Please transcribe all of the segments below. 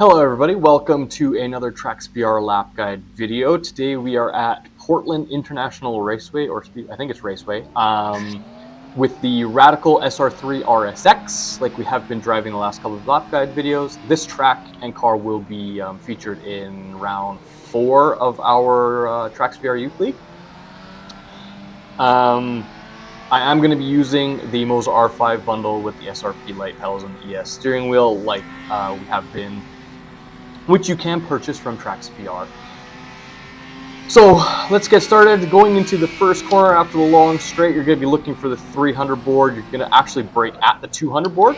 Hello everybody, welcome to another TracksVR lap guide video. Today we are at Portland International Raceway, or I think it's Raceway, with the Radical SR3 RSX, like we have been driving the last couple of lap guide videos. This track and car will be featured in round 4 of our TracksVR Youth League. I am going to be using the Moza R5 bundle with the SRP light pedals and the ES steering wheel, like we have been, which you can purchase from TracksVR. So let's get started. Going into the first corner after the long straight, you're going to be looking for the 300 board. You're going to actually brake at the 200 board.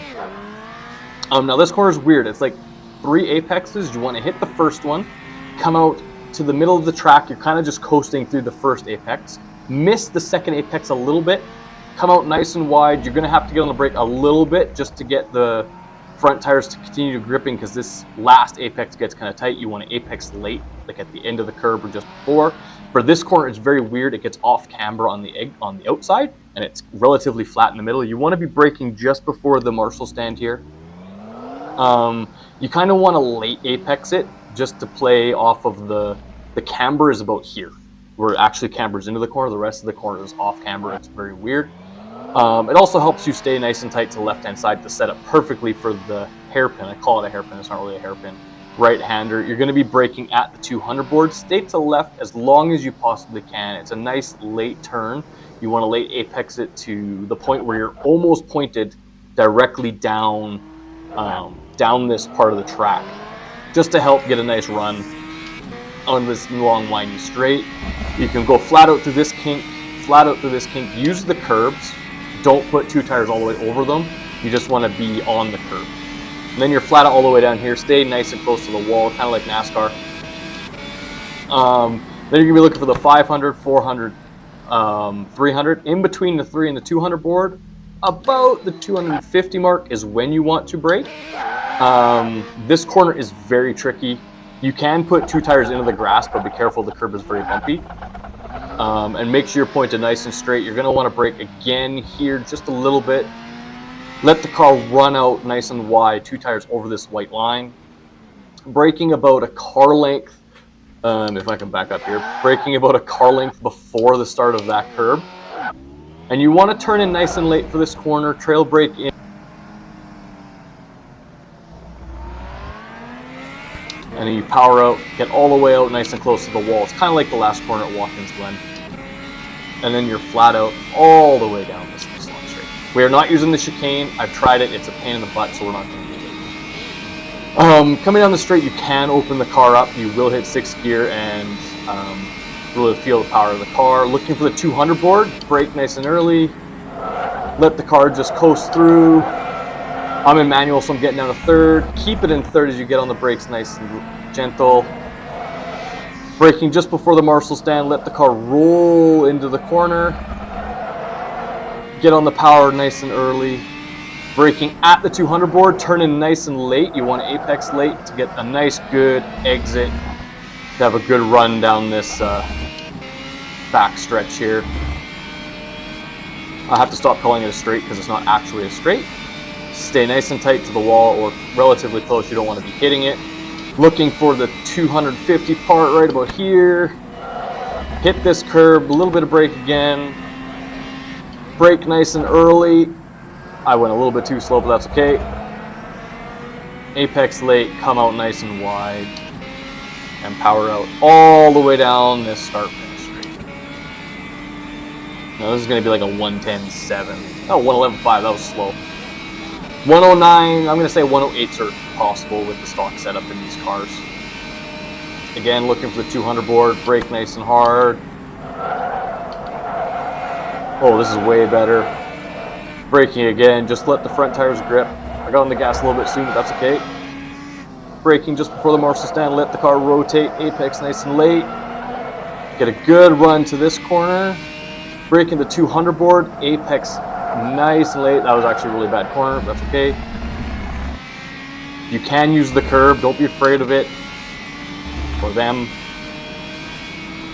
Now this corner is weird. It's like 3 apexes. You want to hit the first one, come out to the middle of the track. You're kind of just coasting through the first apex. Miss the second apex a little bit. Come out nice and wide. You're going to have to get on the brake a little bit just to get the front tires to continue gripping, because this last apex gets kind of tight. You want to apex late, like at the end of the curb or just before. For this corner, it's very weird. It gets off camber on the outside, and it's relatively flat in the middle. You want to be braking just before the Marshall stand here. You kind of want to late apex it just to play off of the camber is about here, where it actually cambers into the corner. The rest of the corner is off camber. It's very weird. It also helps you stay nice and tight to the left-hand side to set up perfectly for the hairpin. I call it a hairpin, it's not really a hairpin. Right-hander, you're going to be braking at the 200 board. Stay to the left as long as you possibly can. It's a nice late turn. You want to late apex it to the point where you're almost pointed directly down, down this part of the track, just to help get a nice run on this long, windy straight. You can go flat out through this kink, use the curbs. Don't put 2 tires all the way over them. You just want to be on the curb. And then you're flat out all the way down here. Stay nice and close to the wall, kind of like NASCAR. Then you're going to be looking for the 500, 400, 300. In between the 3 and the 200 board, about the 250 mark is when you want to brake. This corner is very tricky. You can put 2 tires into the grass, but be careful, the curb is very bumpy. And make sure you're pointed nice and straight. You're going to want to brake again here just a little bit. Let the car run out nice and wide, 2 tires over this white line. Braking about a car length, if I can back up here, braking about a car length before the start of that curb. And you want to turn in nice and late for this corner, trail brake in. And then you power out, get all the way out nice and close to the wall. It's kind of like the last corner at Watkins Glen. And then you're flat out all the way down this long straight. We are not using the chicane. I've tried it. It's a pain in the butt, so we're not going to use it. Coming down the straight, you can open the car up. You will hit 6th gear and really feel the power of the car. Looking for the 200 board, brake nice and early. Let the car just coast through. I'm in manual, so I'm getting down to 3rd. Keep it in 3rd as you get on the brakes nice and gentle. Braking just before the Marshall stand, let the car roll into the corner. Get on the power nice and early. Braking at the 200 board, turn in nice and late. You want to apex late to get a nice good exit, to have a good run down this back stretch here. I have to stop calling it a straight because it's not actually a straight. Stay nice and tight to the wall, or relatively close. You don't want to be hitting it. Looking for the 250 part right about here. Hit this curb, a little bit of brake again. Brake nice and early. I went a little bit too slow, but that's okay. Apex late, come out nice and wide. And power out all the way down this start finish straight. Now this is going to be like a 110.7. Oh, 111.5, that was slow. 109, I'm going to say 108s are possible with the stock setup in these cars. Again, looking for the 200 board, brake nice and hard. Oh, this is way better. Braking again, just let the front tires grip. I got on the gas a little bit soon, but that's okay. Braking just before the Marshall stand, let the car rotate, apex nice and late. Get a good run to this corner. Braking the 200 board, apex nice and late. That was actually a really bad corner, but that's okay. You can use the curb, don't be afraid of it. For them.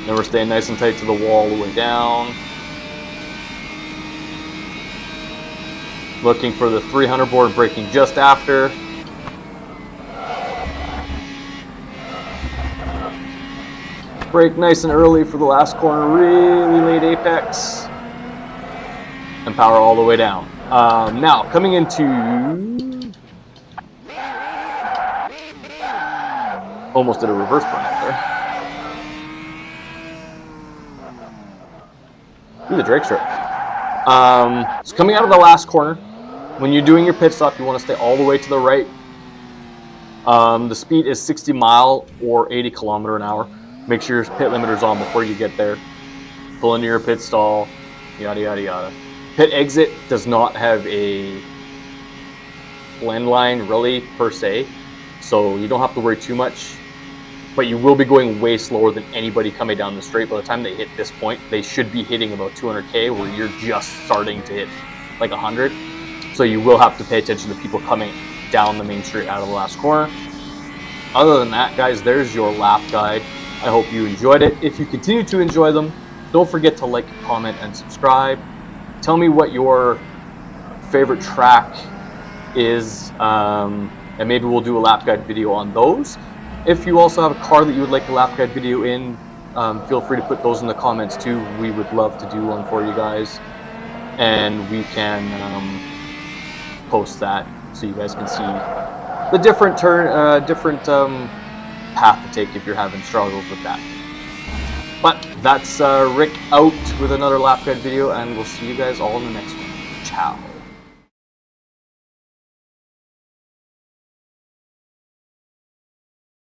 Then we're staying nice and tight to the wall all the way down. Looking for the 300 board, braking just after. Brake nice and early for the last corner, really late apex. And power all the way down. Now, coming into... Almost did a reverse burnout there. Ooh, the Drake strip. So coming out of the last corner, when you're doing your pit stop, you want to stay all the way to the right. The speed is 60 mile or 80 kilometer an hour. Make sure your pit limiter's on before you get there. Pull into your pit stall, yada yada yada. Pit exit does not have a blend line really per se, so you don't have to worry too much. But you will be going way slower than anybody coming down the straight. By the time they hit this point, they should be hitting about 200k, where you're just starting to hit like 100. So you will have to pay attention to people coming down the main straight out of the last corner. Other than that, guys, there's your lap guide. I hope you enjoyed it. If you continue to enjoy them, don't forget to like, comment, and subscribe. Tell me what your favorite track is, and maybe we'll do a lap guide video on those. If you also have a car that you would like a lap guide video in, feel free to put those in the comments too. We would love to do one for you guys, and we can post that so you guys can see the different path to take if you're having struggles with that. But that's Rick out with another lap guide video, and we'll see you guys all in the next one. Ciao.